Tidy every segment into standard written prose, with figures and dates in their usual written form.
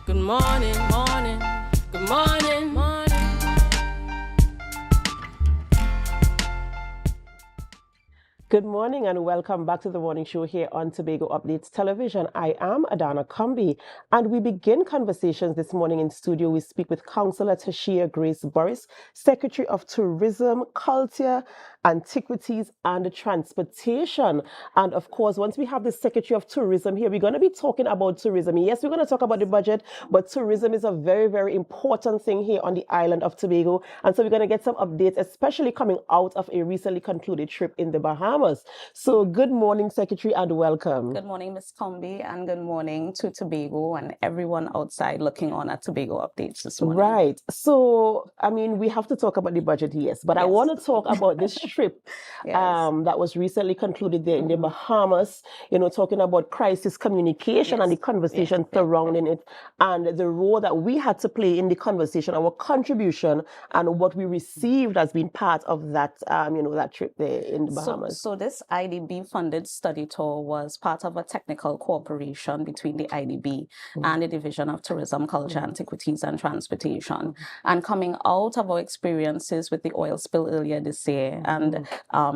Good morning, morning, good morning, morning. Good morning and welcome back to the morning show here on Tobago Updates Television. I am Adanna Combie and we begin conversations this morning in studio. We speak with Councillor Tashia Burris, Secretary of Tourism, Culture, Antiquities and Transportation. And of course, once we have the Secretary of Tourism here, we're going to be talking about tourism. Yes, we're going to talk about the budget, but tourism is a very, very important thing here on the island of Tobago. And so we're going to get some updates, especially coming out of a recently concluded trip in the Bahamas. So good morning, Secretary, and welcome. Good morning, Ms. Combie, and good morning to Tobago and everyone outside looking on at Tobago Updates this morning. Right. So, I mean, we have to talk about the budget, yes, but I want to talk about this trip that was recently concluded there in the Bahamas, talking about crisis communication and the conversation surrounding it and the role that we had to play in the conversation, our contribution and what we received as being part of that, that trip there in the Bahamas. So this IDB-funded study tour was part of a technical cooperation between the IDB and the Division of Tourism, Culture, Antiquities and Transportation. And coming out of our experiences with the oil spill earlier this year and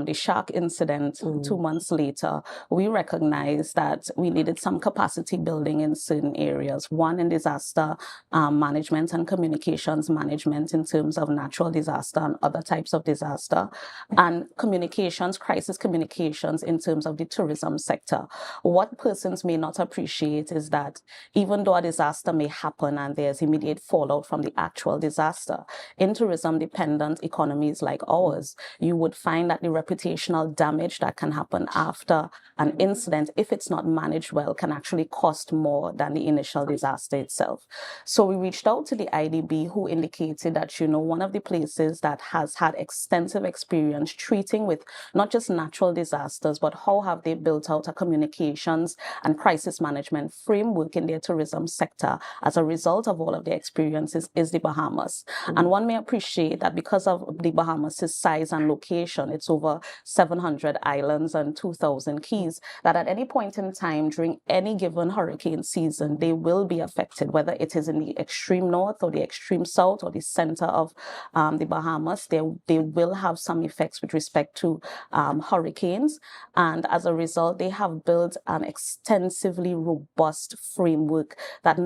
the shark incident 2 months later, we recognized that we needed some capacity building in certain areas. One, in disaster management and communications management in terms of natural disaster and other types of disaster, and communications, crisis communications in terms of the tourism sector. What persons may not appreciate is that even though a disaster may happen and there's immediate fallout from the actual disaster, in tourism-dependent economies like ours, you would find that the reputational damage that can happen after an incident, if it's not managed well, can actually cost more than the initial disaster itself. So we reached out to the IDB, who indicated that, one of the places that has had extensive experience treating with not just natural disasters, but how have they built out a communications and crisis management framework in their tourism sector as a result of all of their experiences, is the Bahamas. And one may appreciate that because of the Bahamas' size and location, it's over 700 islands and 2,000 keys, that at any point in time during any given hurricane season, they will be affected, whether it is in the extreme north or the extreme south or the center of the Bahamas. They will have some effects with respect to hurricanes, and as a result they have built an extensively robust framework that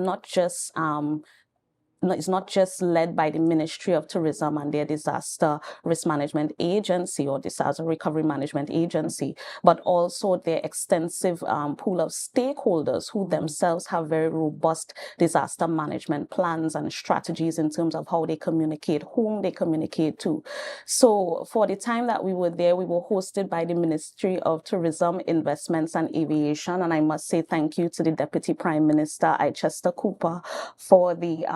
is not just led by the Ministry of Tourism and their Disaster Risk Management Agency or Disaster Recovery Management Agency, but also their extensive pool of stakeholders who themselves have very robust disaster management plans and strategies in terms of how they communicate, whom they communicate to. So for the time that we were there, we were hosted by the Ministry of Tourism, Investments and Aviation, and I must say thank you to the Deputy Prime Minister, Chester Cooper, for the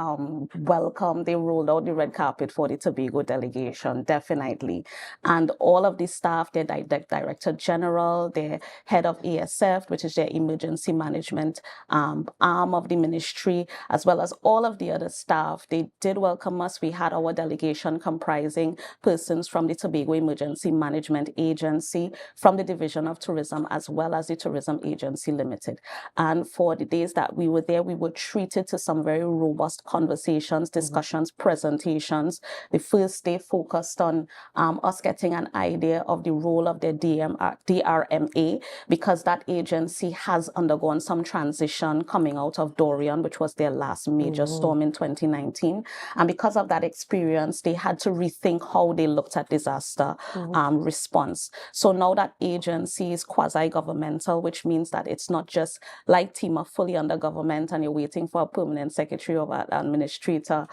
welcome. They rolled out the red carpet for the Tobago delegation, definitely. And all of the staff, their Director General, their head of ASF, which is their emergency management arm of the ministry, as well as all of the other staff, they did welcome us. We had our delegation comprising persons from the Tobago Emergency Management Agency, from the Division of Tourism, as well as the Tourism Agency Limited. And for the days that we were there, we were treated to some very robust conversations, discussions, presentations. The first day focused on us getting an idea of the role of their DRMA, because that agency has undergone some transition coming out of Dorian, which was their last major storm in 2019. And because of that experience, they had to rethink how they looked at disaster response. So now that agency is quasi-governmental, which means that it's not just like TEMA, fully under government, and you're waiting for a permanent secretary of administration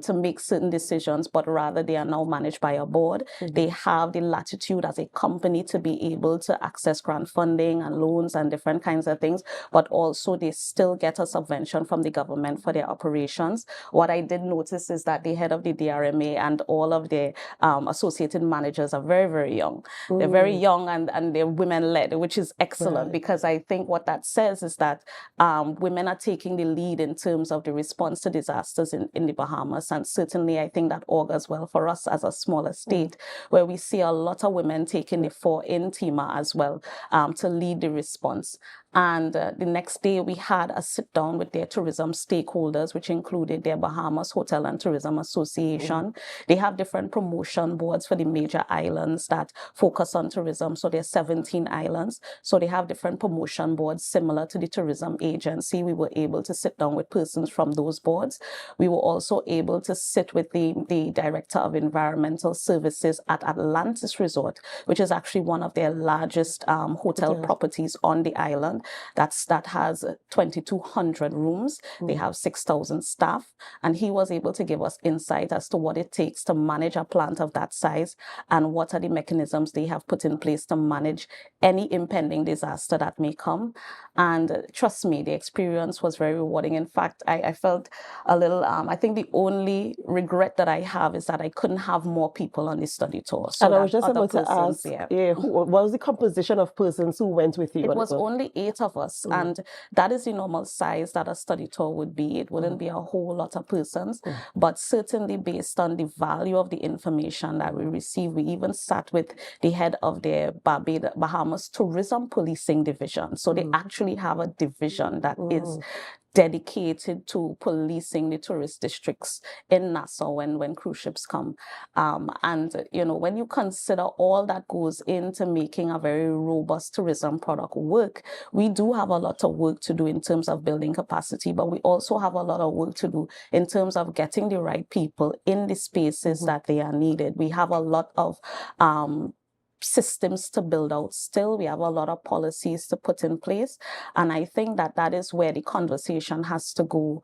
to make certain decisions, but rather they are now managed by a board. They have the latitude as a company to be able to access grant funding and loans and different kinds of things, but also they still get a subvention from the government for their operations. What I did notice is that the head of the DRMA and all of their associated managers are very, very young. They're very young and they're women-led, which is excellent, because I think what that says is that women are taking the lead in terms of the response to disasters in the Bahamas. And certainly I think that augurs well for us as a smaller state, where we see a lot of women taking the fore in TEMA as well to lead the response. And the next day we had a sit down with their tourism stakeholders, which included their Bahamas Hotel and Tourism Association. They have different promotion boards for the major islands that focus on tourism. So there's 17 islands. So they have different promotion boards similar to the tourism agency. We were able to sit down with persons from those boards. We were also able to sit with the Director of Environmental Services at Atlantis Resort, which is actually one of their largest hotel properties on the island. That has 2,200 rooms. They have 6,000 staff. And he was able to give us insight as to what it takes to manage a plant of that size and what are the mechanisms they have put in place to manage any impending disaster that may come. And trust me, the experience was very rewarding. In fact, I felt a little, I think the only regret that I have is that I couldn't have more people on the study tour. So and I was just about to ask, what was the composition of persons who went with you? It was only 8 of us, and that is the normal size that a study tour would be. It wouldn't be a whole lot of persons, but certainly based on the value of the information that we received, we even sat with the head of their Bahamas Tourism Policing Division. So they actually have a division that is dedicated to policing the tourist districts in Nassau when cruise ships come. And, you know, when you consider all that goes into making a very robust tourism product work, we do have a lot of work to do in terms of building capacity, but we also have a lot of work to do in terms of getting the right people in the spaces that they are needed. We have a lot of systems to build out still. We have a lot of policies to put in place. And I think that is where the conversation has to go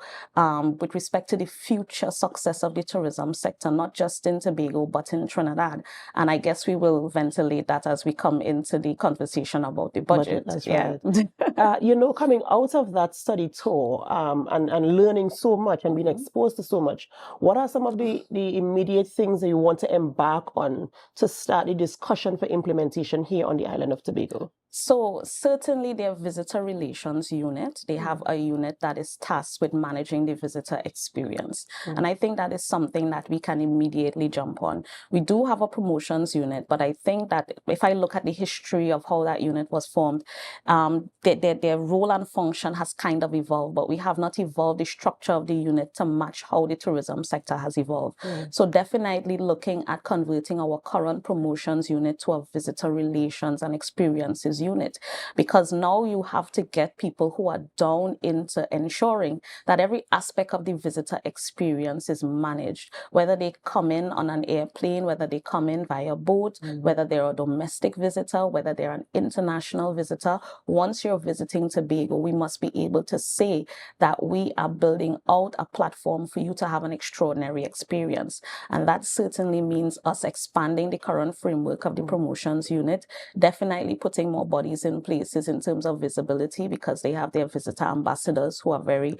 with respect to the future success of the tourism sector, not just in Tobago, but in Trinidad. And I guess we will ventilate that as we come into the conversation about the budget. That's right. You know, coming out of that study tour and learning so much and being exposed to so much, what are some of the immediate things that you want to embark on to start the discussion for implementation here on the island of Tobago? So certainly their visitor relations unit, they have a unit that is tasked with managing the visitor experience. And I think that is something that we can immediately jump on. We do have a promotions unit, but I think that if I look at the history of how that unit was formed, their role and function has kind of evolved, but we have not evolved the structure of the unit to match how the tourism sector has evolved. So definitely looking at converting our current promotions unit to a visitor relations and experiences unit, because now you have to get people who are down into ensuring that every aspect of the visitor experience is managed, whether they come in on an airplane, whether they come in via boat, whether they're a domestic visitor, whether they're an international visitor. Once you're visiting Tobago, we must be able to say that we are building out a platform for you to have an extraordinary experience. And that certainly means us expanding the current framework of the promotions unit, definitely putting more bodies in places in terms of visibility, because they have their visitor ambassadors who are very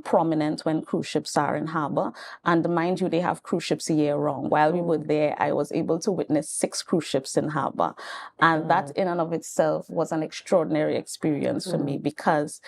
prominent when cruise ships are in harbor. And mind you, they have cruise ships year round. While we were there, I was able to witness 6 cruise ships in harbor. And that in and of itself was an extraordinary experience for me, because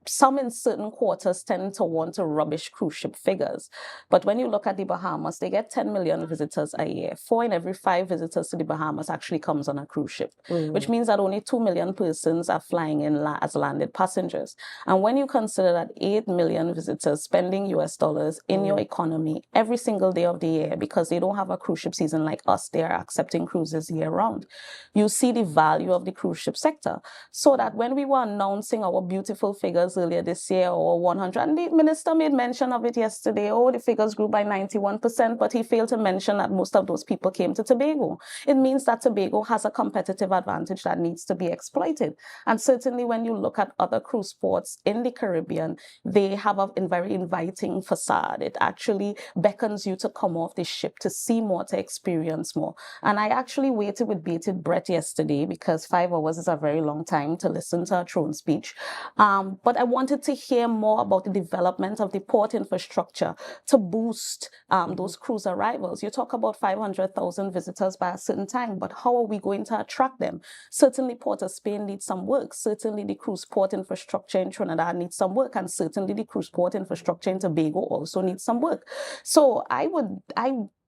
some in certain quarters tend to want to rubbish cruise ship figures. But when you look at the Bahamas, they get 10 million visitors a year. 4 in every 5 visitors to the Bahamas actually comes on a cruise ship, which means that only 2 million persons are flying in as landed passengers. And when you consider that 8 million visitors spending US dollars in your economy every single day of the year, because they don't have a cruise ship season like us, they are accepting cruises year round, you see the value of the cruise ship sector. So that when we were announcing our beautiful figures earlier this year, or 100, and the minister made mention of it yesterday, the figures grew by 91%, but he failed to mention that most of those people came to Tobago. It means that Tobago has a competitive advantage that needs to be exploited. And certainly when you look at other cruise ports in the Caribbean, they have a very inviting facade. It actually beckons you to come off the ship, to see more, to experience more. And I actually waited with bated breath yesterday, because 5 hours is a very long time to listen to a throne speech. But I wanted to hear more about the development of the port infrastructure to boost those cruise arrivals. You talk about 500,000 visitors by a certain time, but how are we going to attract them? Certainly Port of Spain needs some work. Certainly the cruise port infrastructure in Trinidad needs some work, and certainly the cruise port infrastructure in Tobago also needs some work. So I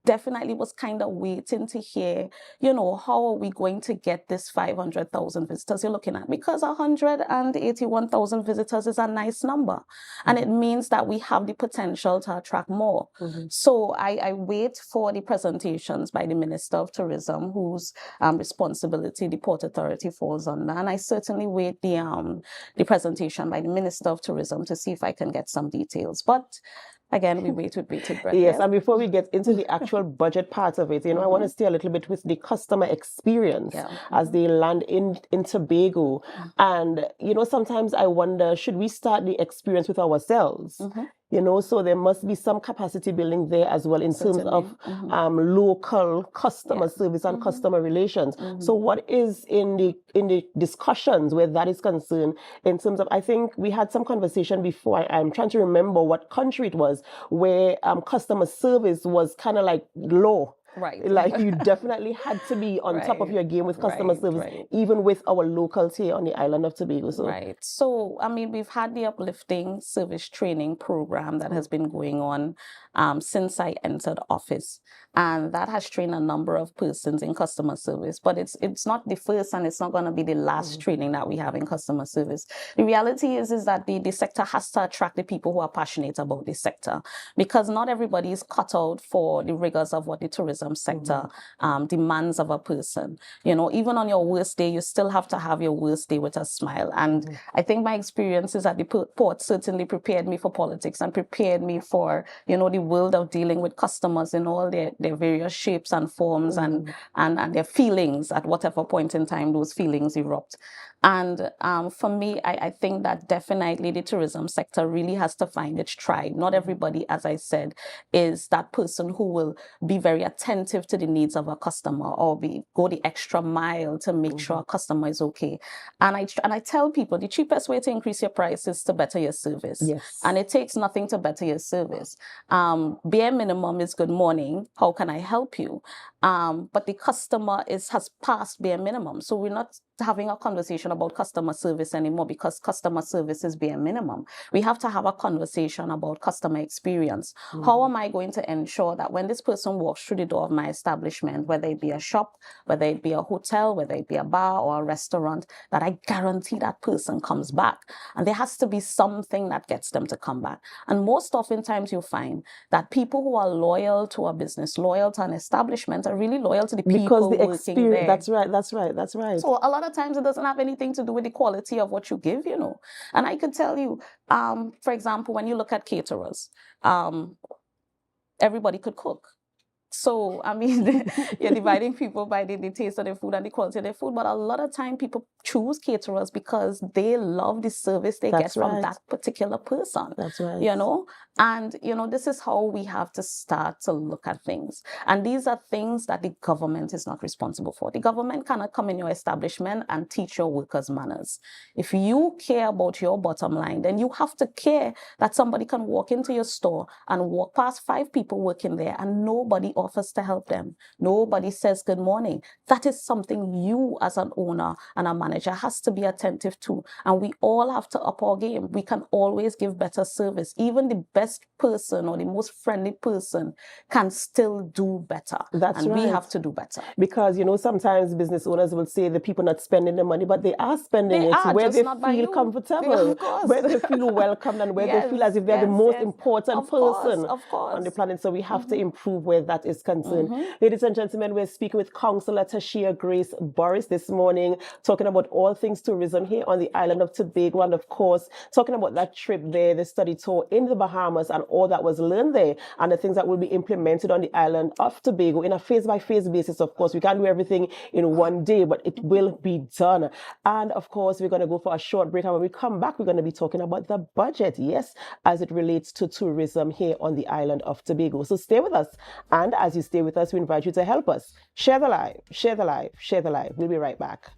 definitely was kind of waiting to hear, you know, how are we going to get this 500,000 visitors you're looking at? Because 181,000 visitors is a nice number. And it means that we have the potential to attract more. So I wait for the presentations by the Minister of Tourism, whose responsibility the Port Authority falls under. And I certainly wait the presentation by the Minister of Tourism to see if I can get some details. But again, we wait with bated breath. Yes, and before we get into the actual budget part of it, you know, I want to stay a little bit with the customer experience as they land in Tobago. And, you know, sometimes I wonder, should we start the experience with ourselves? You know, so there must be some capacity building there as well in terms of local customer service and customer relations. So what is in the discussions where that is concerned in terms of, I think we had some conversation before, I'm trying to remember what country it was, where customer service was kind of like low. Right. Like you definitely had to be on top of your game with customer service, even with our locals here on the island of Tobago. So. Right. So, I mean, we've had the uplifting service training program that has been going on since I entered office. And that has trained a number of persons in customer service. But it's not the first and it's not going to be the last training that we have in customer service. The reality is that the sector has to attract the people who are passionate about this sector, because not everybody is cut out for the rigors of what the tourism sector demands of a person. You know, even on your worst day, you still have to have your worst day with a smile. And I think my experiences at the port certainly prepared me for politics and prepared me for, you know, the world of dealing with customers in all their various shapes and forms and their feelings at whatever point in time those feelings erupt. And for me, I think that definitely the tourism sector really has to find its tribe. Not everybody, as I said, is that person who will be very attentive to the needs of a customer or go the extra mile to make sure a customer is okay. And I tell people the cheapest way to increase your price is to better your service. Yes. And it takes nothing to better your service. Bare minimum is good morning. How can I help you? But the customer has passed bare minimum. So we're not having a conversation about customer service anymore because customer service is bare minimum. We have to have a conversation about customer experience. How am I going to ensure that when this person walks through the door of my establishment, whether it be a shop, whether it be a hotel, whether it be a bar or a restaurant, that I guarantee that person comes back? And there has to be something that gets them to come back. And most oftentimes you'll find that people who are loyal to a business, loyal to an establishment, are really loyal to the people because the working experience, there. that's right. So a lot of times it doesn't have anything to do with the quality of what you give, you know. And I could tell you, for example, when you look at caterers, everybody could cook. So, I mean, you're dividing people by the taste of their food and the quality of their food. But a lot of time people choose caterers because they love the service they get from that particular person. That's right. You know, and, you know, this is how we have to start to look at things. And these are things that the government is not responsible for. The government cannot come in your establishment and teach your workers manners. If you care about your bottom line, then you have to care that somebody can walk into your store and walk past 5 people working there and nobody offers to help them. Nobody says good morning. That is something you as an owner and a manager has to be attentive to. And we all have to up our game. We can always give better service. Even the best person or the most friendly person can still do better. That's and right. we have to do better. Because, you know, sometimes business owners will say the people not spending the money, but they are spending it where they feel comfortable, where they feel welcomed and where they feel as if they're the most important person on the planet. So we have to improve where that is concerned. Ladies and gentlemen, we're speaking with Councillor Tashia Grace Burris this morning, talking about all things tourism here on the island of Tobago, and of course, talking about that trip there, the study tour in the Bahamas, and all that was learned there, and the things that will be implemented on the island of Tobago in a phase-by-phase basis. Of course, we can't do everything in one day, but it will be done. And of course, we're going to go for a short break, and when we come back, we're going to be talking about the budget, yes, as it relates to tourism here on the island of Tobago. So stay with us, and as you stay with us, we invite you to help us. Share the live, share the live, share the live. We'll be right back.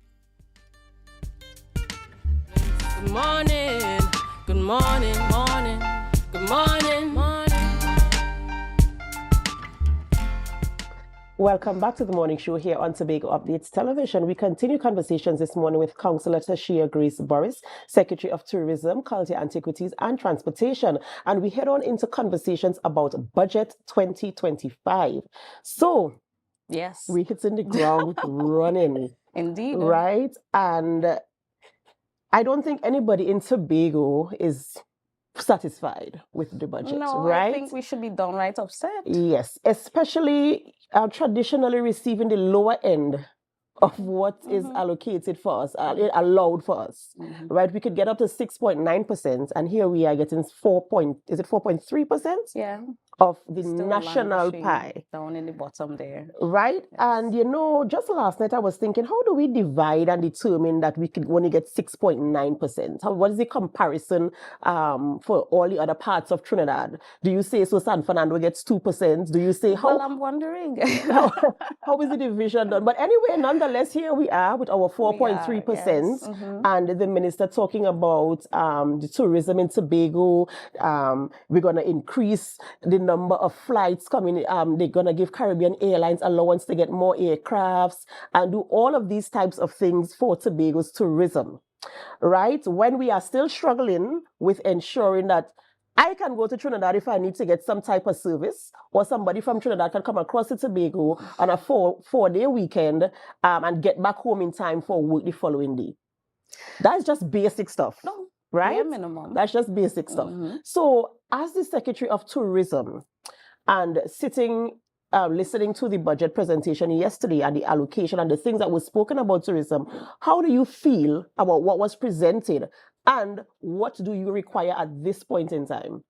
Good morning, good morning, morning. Good morning, morning. Welcome back to the morning show here on Tobago Updates Television. We continue conversations this morning with Councillor Tashia Burris, Secretary of Tourism, Culture, Antiquities and Transportation. And we head on into conversations about Budget 2025. So, Yes. we're hitting the ground running. Indeed. Right? And I don't think anybody in Tobago is satisfied with the budget, No, right? I think we should be downright upset. Yes, especially traditionally receiving the lower end of what is allocated for us, allowed for us, right? We could get up to 6.9%, and here we are getting 4.3%? Yeah. Of the Still national pie. Down in the bottom there. Right? Yes. And just last night I was thinking, how do we divide and determine that we could only get 6.9%? What is the comparison for all the other parts of Trinidad? Do you say so San Fernando gets 2%? Do you say how? Well, I'm wondering. how is the division done? But anyway, nonetheless, here we are with our 4.3%. Yes. And the minister talking about the tourism in Tobago. We're going to increase the number of flights coming. They're going to give Caribbean Airlines allowance to get more aircrafts and do all of these types of things for Tobago's tourism, right? When we are still struggling with ensuring that I can go to Trinidad if I need to get some type of service, or somebody from Trinidad can come across to Tobago on a four-day weekend and get back home in time for work the following day. That's just basic stuff. No. Right? Bare minimum. That's just basic stuff. So, as the Secretary of Tourism and sitting, listening to the budget presentation yesterday and the allocation and the things that were spoken about tourism, how do you feel about what was presented and what do you require at this point in time?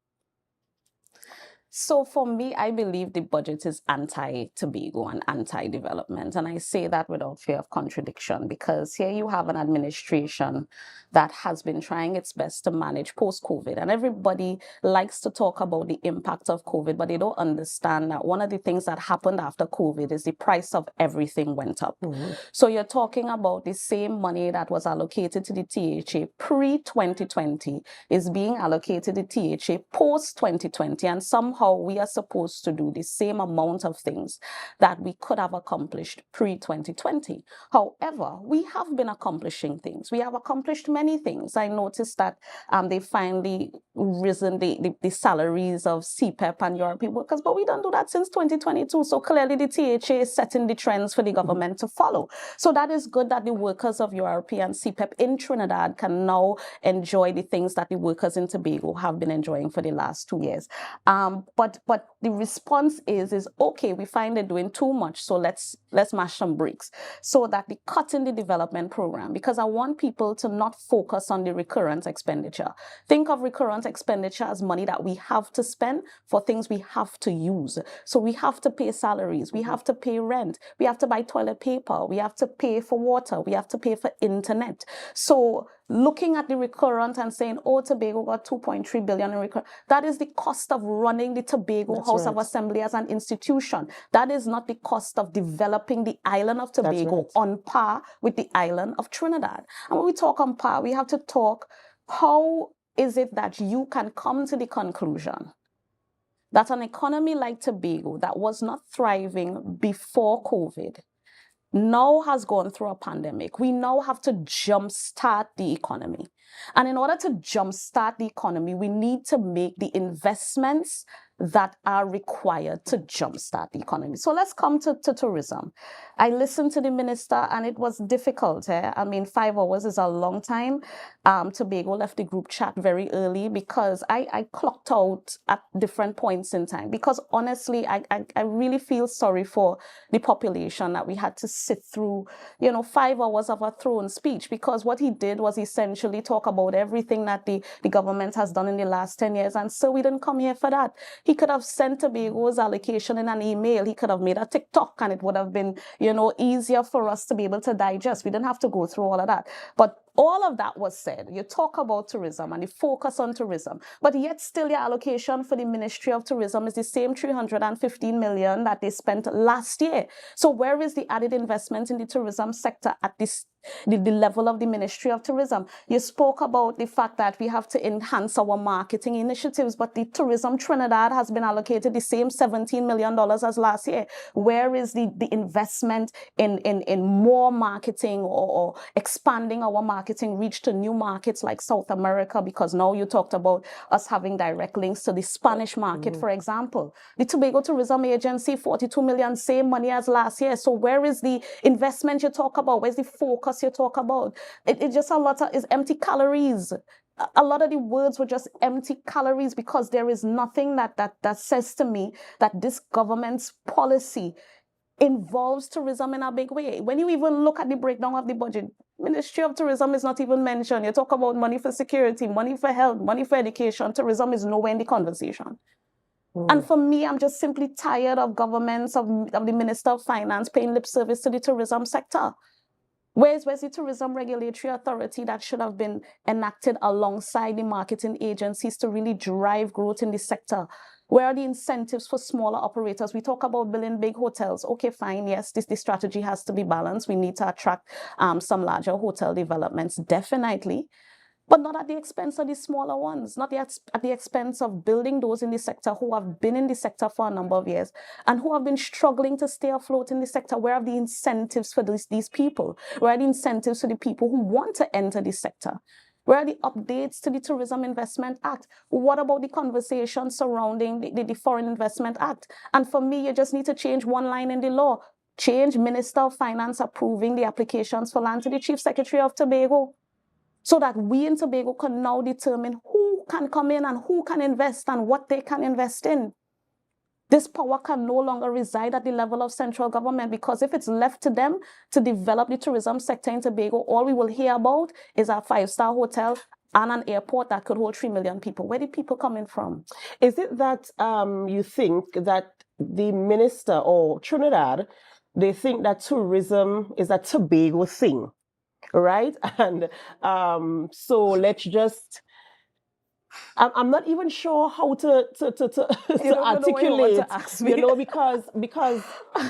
So for me, I believe the budget is anti-Tobago and anti-development. And I say that without fear of contradiction, because here you have an administration that has been trying its best to manage post-COVID. And everybody likes to talk about the impact of COVID, but they don't understand that one of the things that happened after COVID is the price of everything went up. So you're talking about the same money that was allocated to the THA pre-2020 is being allocated to the THA post-2020. And somehow we are supposed to do the same amount of things that we could have accomplished pre-2020. However, we have been accomplishing things. We have accomplished many things. I noticed that they finally risen the salaries of CPEP and European workers, but we don't do that since 2022. So clearly the THA is setting the trends for the government to follow. So that is good that the workers of European CPEP in Trinidad can now enjoy the things that the workers in Tobago have been enjoying for the last 2 years. But the response is okay, we find they're doing too much, so let's mash some bricks, so that they cut in the development program, because I want people to not focus on the recurrent expenditure. Think of recurrent expenditure as money that we have to spend for things we have to use. So we have to pay salaries, we have to pay rent, we have to buy toilet paper, we have to pay for water, we have to pay for internet. So looking at the recurrent and saying, oh, Tobago got 2.3 billion in recurrent, that is the cost of running the Tobago House of Assembly as an institution. That is not the cost of developing the island of Tobago on par with the island of Trinidad. And when we talk on par, we have to talk, how is it that you can come to the conclusion that an economy like Tobago that was not thriving before COVID now has gone through a pandemic? We now have to jumpstart the economy. And in order to jumpstart the economy, we need to make the investments that are required to jumpstart the economy. So let's come to tourism. I listened to the minister and it was difficult. I mean, 5 hours is a long time. Tobago left the group chat very early because I clocked out at different points in time. Because honestly, I really feel sorry for the population that we had to sit through, 5 hours of a throne speech, because what he did was essentially talk about everything that the government has done in the last 10 years. And so we didn't come here for that. He could have sent Tobago's allocation in an email. He could have made a TikTok and it would have been, easier for us to be able to digest. We didn't have to go through all of that. But All of that was said. You talk about tourism and the focus on tourism, but yet still your allocation for the Ministry of Tourism is the same 315 million that they spent last year. So where is the added investment in the tourism sector at the level of the Ministry of Tourism? You spoke about the fact that we have to enhance our marketing initiatives, but the Tourism Trinidad has been allocated the same $17 million as last year. Where is the investment in more marketing or expanding our marketing reach to new markets like South America? Because now you talked about us having direct links to the Spanish market, for example. The Tobago Tourism Agency, 42 million, same money as last year. So where is the investment you talk about? Where's the focus you talk about? It's just a lot of empty calories. A lot of the words were just empty calories, because there is nothing that says to me that this government's policy involves tourism in a big way. When you even look at the breakdown of the budget, Ministry of Tourism is not even mentioned. You talk about money for security, money for health, money for education. Tourism is nowhere in the conversation. And for me, I'm just simply tired of governments, of the Minister of Finance paying lip service to the tourism sector. Where's the Tourism Regulatory Authority that should have been enacted alongside the marketing agencies to really drive growth in the sector? Where are the incentives for smaller operators? We talk about building big hotels. Okay, fine. Yes, this strategy has to be balanced. We need to attract some larger hotel developments, definitely. But not at the expense of the smaller ones, not at the expense of building those in the sector who have been in the sector for a number of years and who have been struggling to stay afloat in the sector. Where are the incentives for these people? Where are the incentives for the people who want to enter the sector? Where are the updates to the Tourism Investment Act? What about the conversation surrounding the Foreign Investment Act? And for me, you just need to change one line in the law. Change Minister of Finance approving the applications for land to the Chief Secretary of Tobago, so that we in Tobago can now determine who can come in and who can invest and what they can invest in. This power can no longer reside at the level of central government, because if it's left to them to develop the tourism sector in Tobago, all we will hear about is a 5-star hotel and an airport that could hold 3 million people. Where did people coming from? Is it that you think that the minister or Trinidad, they think that tourism is a Tobago thing, right? And so let's just... I'm not even sure how to articulate, because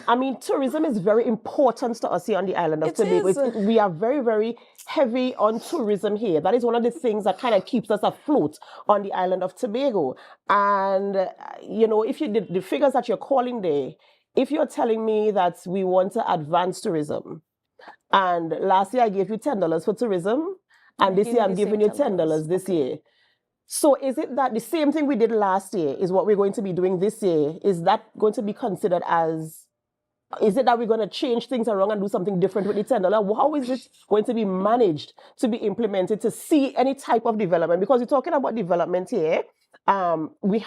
I mean, tourism is very important to us here on the island of Tobago. We are very, very heavy on tourism here. That is one of the things that kind of keeps us afloat on the island of Tobago. And, you know, if you did the figures that you're calling there, if you're telling me that we want to advance tourism, and last year I gave you $10 for tourism, and this year I'm giving you $10 this year. So is it that the same thing we did last year is what we're going to be doing this year? Is that going to be considered as, is it that we're going to change things around and do something different with the $10? How is it going to be managed to be implemented to see any type of development? Because we're talking about development here. We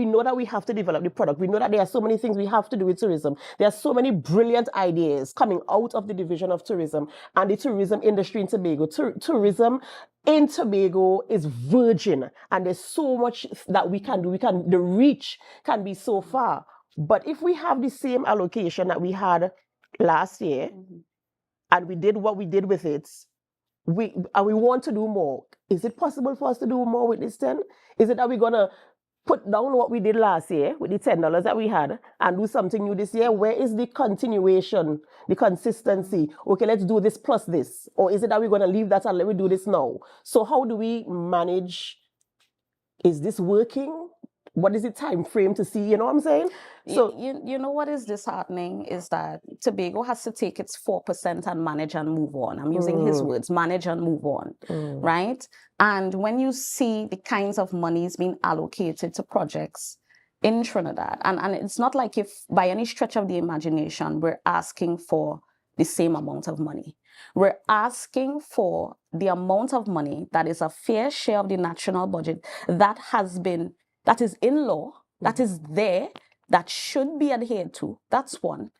know that we have to develop the product. We know that there are so many things we have to do with tourism. There are so many brilliant ideas coming out of the division of tourism and the tourism industry in Tobago. Tourism in Tobago is virgin, and there's so much that we can do. The reach can be so far. But if we have the same allocation that we had last year, and we did what we did with it, we want to do more. Is it possible for us to do more with this 10? Is it that we're gonna put down what we did last year with the $10 that we had and do something new this year? Where is the continuation, the consistency? Okay, let's do this plus this. Or is it that we're gonna leave that and let me do this now? So how do we manage? Is this working? What is the time frame to see? You know what I'm saying? So you know what is disheartening is that Tobago has to take its 4% and manage and move on. I'm using his words, manage and move on, right? And when you see the kinds of monies being allocated to projects in Trinidad, and it's not like if by any stretch of the imagination we're asking for the same amount of money. We're asking for the amount of money that is a fair share of the national budget that is in law, that is there, that should be adhered to. That's one.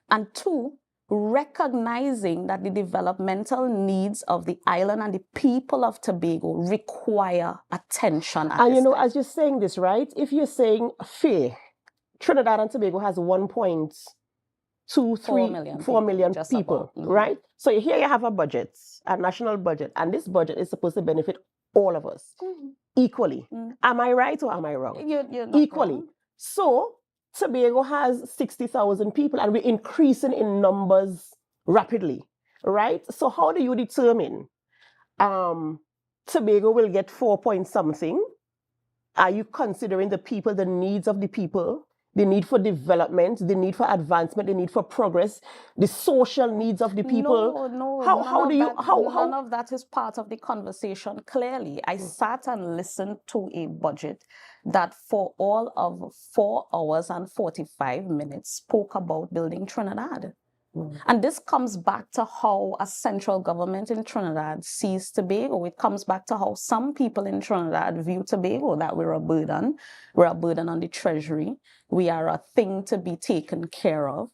And two, recognizing that the developmental needs of the island and the people of Tobago require attention. And you know, as you're saying this, right? If you're saying fair, Trinidad and Tobago has 1.2 2, 3, 4 million 4 million just people, about. right? So here you have a budget, a national budget, and this budget is supposed to benefit all of us equally. Am I right or am I wrong? You're not Equally. wrong. So Tobago has 60,000 people and we're increasing in numbers rapidly, right? So how do you determine Tobago will get 4 point something? Are you considering the people, the needs of the people, the need for development, the need for advancement, the need for progress, the social needs of the people? No, How none of that is part of the conversation. Clearly, I sat and listened to a budget that for all of 4 hours and 45 minutes spoke about building Trinidad. And this comes back to how a central government in Trinidad sees Tobago. It comes back to how some people in Trinidad view Tobago, that we're a burden. We're a burden on the treasury. We are a thing to be taken care of.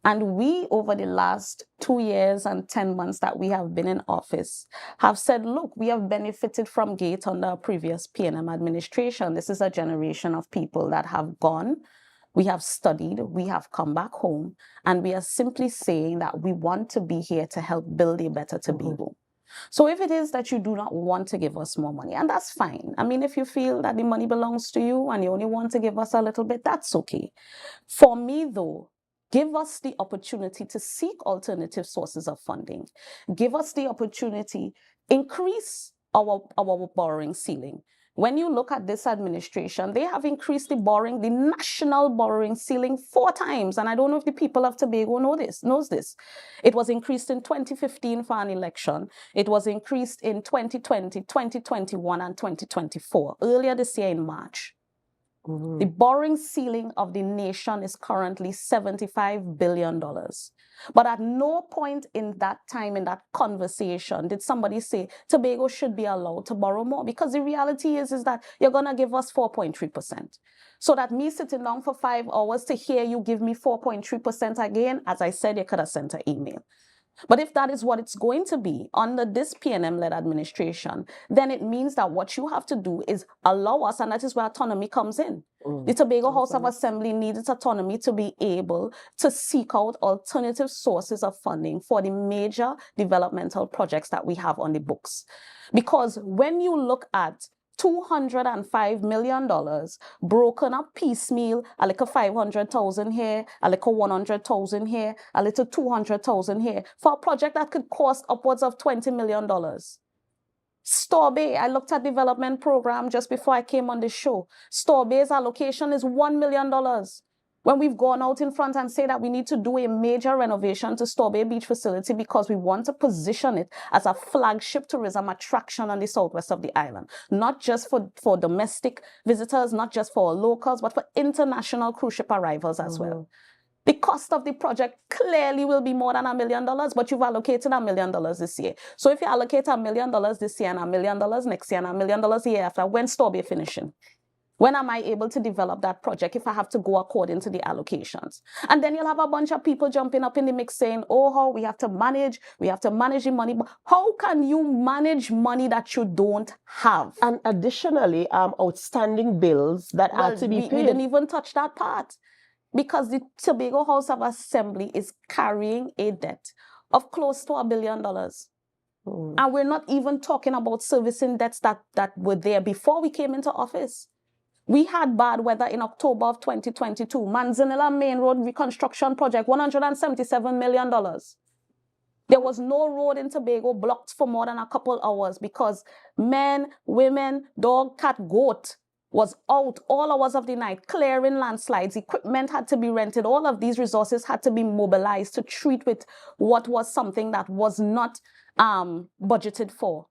And we, over the last 2 years and 10 months that we have been in office, have said, look, we have benefited from GATE under a previous PNM administration. This is a generation of people that have gone. We have studied, we have come back home, and we are simply saying that we want to be here to help build a better Tobago. So if it is that you do not want to give us more money, and that's fine. I mean, if you feel that the money belongs to you and you only want to give us a little bit, that's okay. For me, though, give us the opportunity to seek alternative sources of funding. Give us the opportunity, increase our borrowing ceiling. When you look at this administration, they have increased the national borrowing ceiling 4 times. And I don't know if the people of Tobago knows this. It was increased in 2015 for an election. It was increased in 2020, 2021, and 2024, earlier this year in March. The borrowing ceiling of the nation is currently $75 billion. But at no point in that time, in that conversation, did somebody say Tobago should be allowed to borrow more. Because the reality is that you're going to give us 4.3%. So that me sitting down for 5 hours to hear you give me 4.3% again, as I said, you could have sent an email. But if that is what it's going to be under this PNM-led administration, then it means that what you have to do is allow us, and that is where autonomy comes in. The Tobago House of Assembly needs its autonomy to be able to seek out alternative sources of funding for the major developmental projects that we have on the books. Because when you look at $205 million broken up piecemeal, a little 500,000 here, a little 100,000 here, a little 200,000 here, for a project that could cost upwards of $20 million. Storbe, I looked at development program just before I came on the show. Storbe's allocation is $1 million. When we've gone out in front and say that we need to do a major renovation to Storbe Beach facility because we want to position it as a flagship tourism attraction on the southwest of the island. Not just for domestic visitors, not just for locals, but for international cruise ship arrivals as well. The cost of the project clearly will be more than $1 million, but you've allocated $1 million this year. So if you allocate $1 million this year and $1 million next year and $1 million the year after, when's Storbe finishing? When am I able to develop that project if I have to go according to the allocations? And then you'll have a bunch of people jumping up in the mix saying, oh, how we have to manage the money. But how can you manage money that you don't have? And additionally, outstanding bills that are to be paid. We didn't even touch that part because the Tobago House of Assembly is carrying a debt of close to $1 billion. And we're not even talking about servicing debts that were there before we came into office. We had bad weather in October of 2022. Manzanilla Main Road Reconstruction Project, $177 million. There was no road in Tobago blocked for more than a couple hours because men, women, dog, cat, goat was out all hours of the night, clearing landslides. Equipment had to be rented. All of these resources had to be mobilized to treat with what was something that was not budgeted for.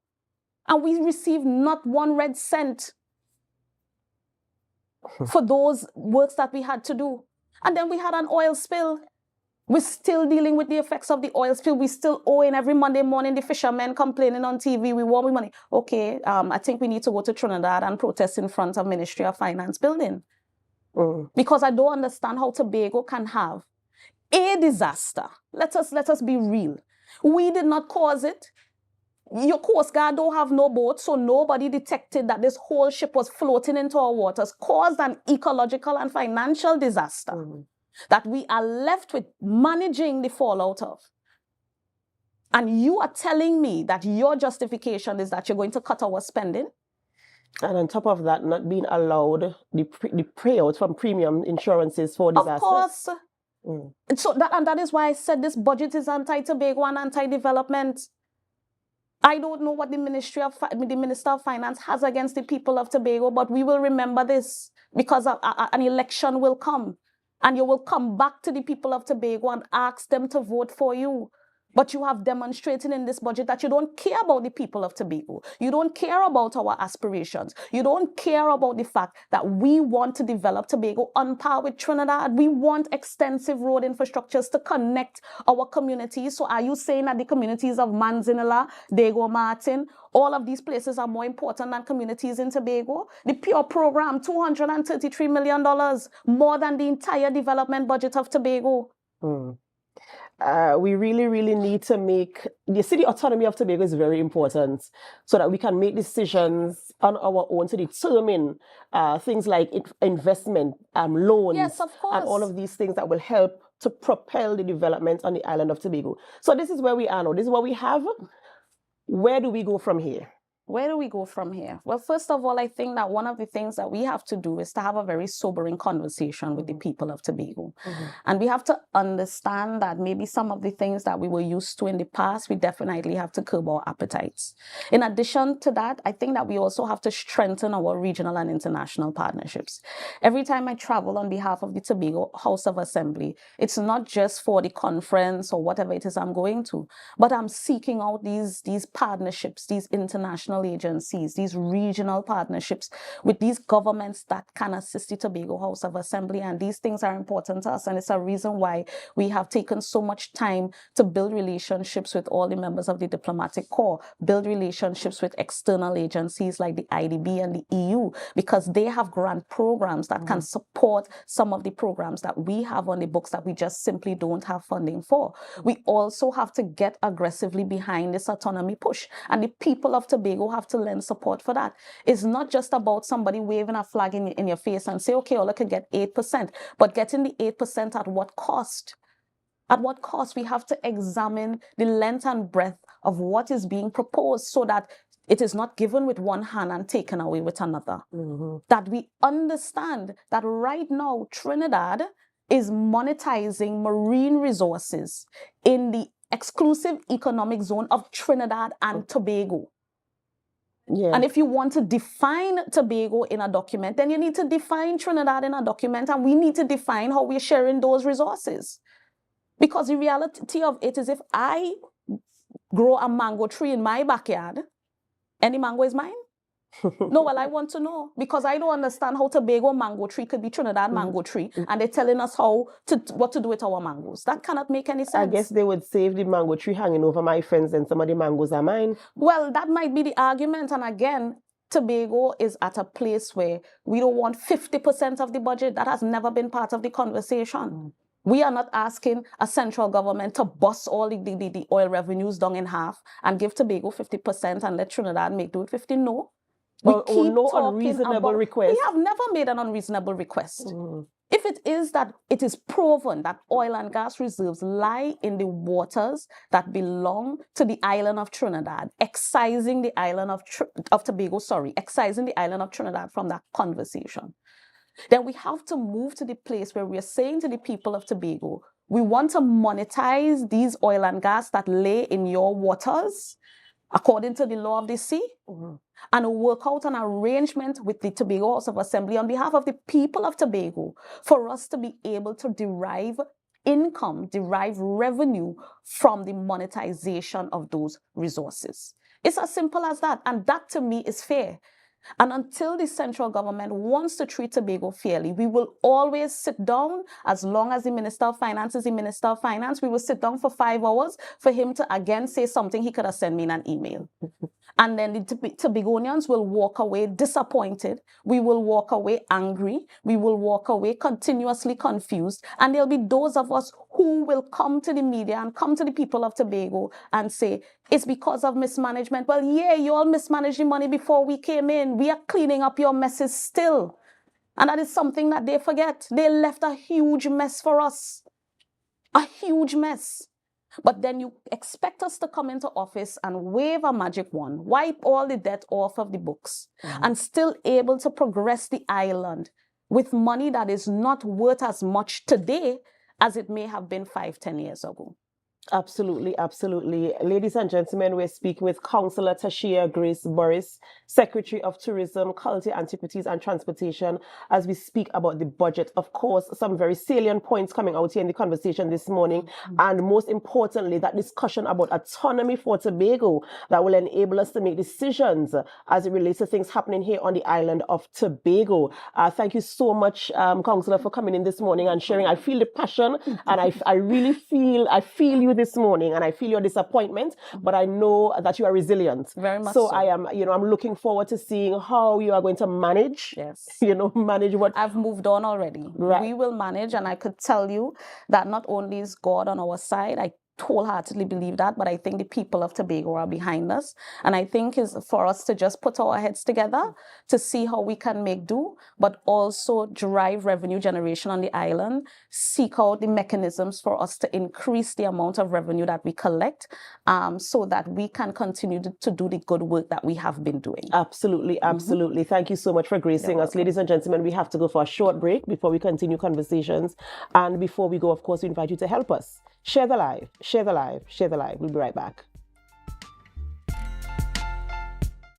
And we received not one red cent for those works that we had to do. And then we had an oil spill. We're still dealing with the effects of the oil spill. We still owing every Monday morning the fishermen complaining on TV, we want money. Okay, I think we need to go to Trinidad and protest in front of Ministry of Finance building. Because I don't understand how Tobago can have a disaster. Let us be real. We did not cause it. Your Coast Guard don't have no boat, so nobody detected that this whole ship was floating into our waters, caused an ecological and financial disaster. that we are left with managing the fallout of. And you are telling me that your justification is that you're going to cut our spending? And on top of that, not being allowed the payout from premium insurances for disasters. Of course. So that is why I said this budget is anti-Tobago and anti-development. I don't know what the Minister of Finance has against the people of Tobago, but we will remember this, because an election will come, and you will come back to the people of Tobago and ask them to vote for you. But you have demonstrated in this budget that you don't care about the people of Tobago. You don't care about our aspirations. You don't care about the fact that we want to develop Tobago on par with Trinidad. We want extensive road infrastructures to connect our communities. So are you saying that the communities of Manzanilla, Dago Martin, all of these places are more important than communities in Tobago? The PURE program, $233 million, more than the entire development budget of Tobago. We really need to make the city autonomy of Tobago is very important, so that we can make decisions on our own to determine things like investment, loans, yes, of course, and all of these things that will help to propel the development on the island of Tobago. So this is where we are now. This is what we have. Where do we go from here? Where do we go from here? Well, first of all, I think that one of the things that we have to do is to have a very sobering conversation with the people of Tobago. And we have to understand that maybe some of the things that we were used to in the past, we definitely have to curb our appetites. In addition to that, I think that we also have to strengthen our regional and international partnerships. Every time I travel on behalf of the Tobago House of Assembly, it's not just for the conference or whatever it is I'm going to, but I'm seeking out these partnerships, these international agencies, these regional partnerships with these governments that can assist the Tobago House of Assembly. And these things are important to us. And it's a reason why we have taken so much time to build relationships with all the members of the diplomatic corps, build relationships with external agencies like the IDB and the EU, because they have grant programs that can support some of the programs that we have on the books that we just simply don't have funding for. We also have to get aggressively behind this autonomy push. And the people of Tobago have to lend support for that. It's not just about somebody waving a flag in your face and say, okay, all I can get 8%, but getting the 8% at what cost? At what cost? We have to examine the length and breadth of what is being proposed, so that it is not given with one hand and taken away with another. That we understand that right now, Trinidad is monetizing marine resources in the exclusive economic zone of Trinidad and Tobago. Yeah. And if you want to define Tobago in a document, then you need to define Trinidad in a document, and we need to define how we're sharing those resources. Because the reality of it is, if I grow a mango tree in my backyard, any mango is mine? No, well, I want to know, because I don't understand how Tobago mango tree could be Trinidad mango tree, and they're telling us what to do with our mangoes. That cannot make any sense. I guess they would save the mango tree hanging over my fence, and some of the mangoes are mine. Well, that might be the argument. And again, Tobago is at a place where we don't want 50% of the budget. That has never been part of the conversation. We are not asking a central government to bust all the oil revenues down in half and give Tobago 50% and let Trinidad make do with 50. No. No unreasonable request. We have never made an unreasonable request. If it is that it is proven that oil and gas reserves lie in the waters that belong to the island of Trinidad, excising the island of Tobago, excising the island of Trinidad from that conversation, then we have to move to the place where we are saying to the people of Tobago, we want to monetize these oil and gas that lay in your waters according to the law of the sea, and work out an arrangement with the Tobago House of Assembly on behalf of the people of Tobago for us to be able to derive income, derive revenue from the monetization of those resources. It's as simple as that. And that to me is fair. And until the central government wants to treat Tobago fairly, we will always sit down. As long as the Minister of Finance is the Minister of Finance, we will sit down for 5 hours for him to again say something he could have sent me in an email. And then the Tobagonians will walk away disappointed. We will walk away angry. We will walk away continuously confused. And there'll be those of us who will come to the media and come to the people of Tobago and say, it's because of mismanagement. Well, yeah, you all mismanaged the money before we came in. We are cleaning up your messes still. And that is something that they forget. They left a huge mess for us. A huge mess. But then you expect us to come into office and wave a magic wand, wipe all the debt off of the books, and still able to progress the island with money that is not worth as much today as it may have been 5-10 years ago. Absolutely, absolutely. Ladies and gentlemen, we're speaking with Councillor Tashia Grace Burris, Secretary of Tourism, Culture, Antiquities and Transportation, as we speak about the budget. Of course, some very salient points coming out here in the conversation this morning. And most importantly, that discussion about autonomy for Tobago that will enable us to make decisions as it relates to things happening here on the island of Tobago. Thank you so much, Councillor, for coming in this morning and sharing. I feel the passion and I really feel you this morning, and I feel your disappointment, but I know that you are resilient. Very much so. so. I am, I'm looking forward to seeing how you are going to manage, manage what... I've moved on already. Right. We will manage, and I could tell you that not only is God on our side, I wholeheartedly believe that, but I think the people of Tobago are behind us. And I think it's for us to just put our heads together to see how we can make do, but also drive revenue generation on the island, seek out the mechanisms for us to increase the amount of revenue that we collect, so that we can continue to do the good work that we have been doing. Absolutely, absolutely. Thank you so much for gracing us. Ladies and gentlemen, we have to go for a short break before we continue conversations. And before we go, of course, we invite you to help us. Share the live, share the live, share the live. We'll be right back.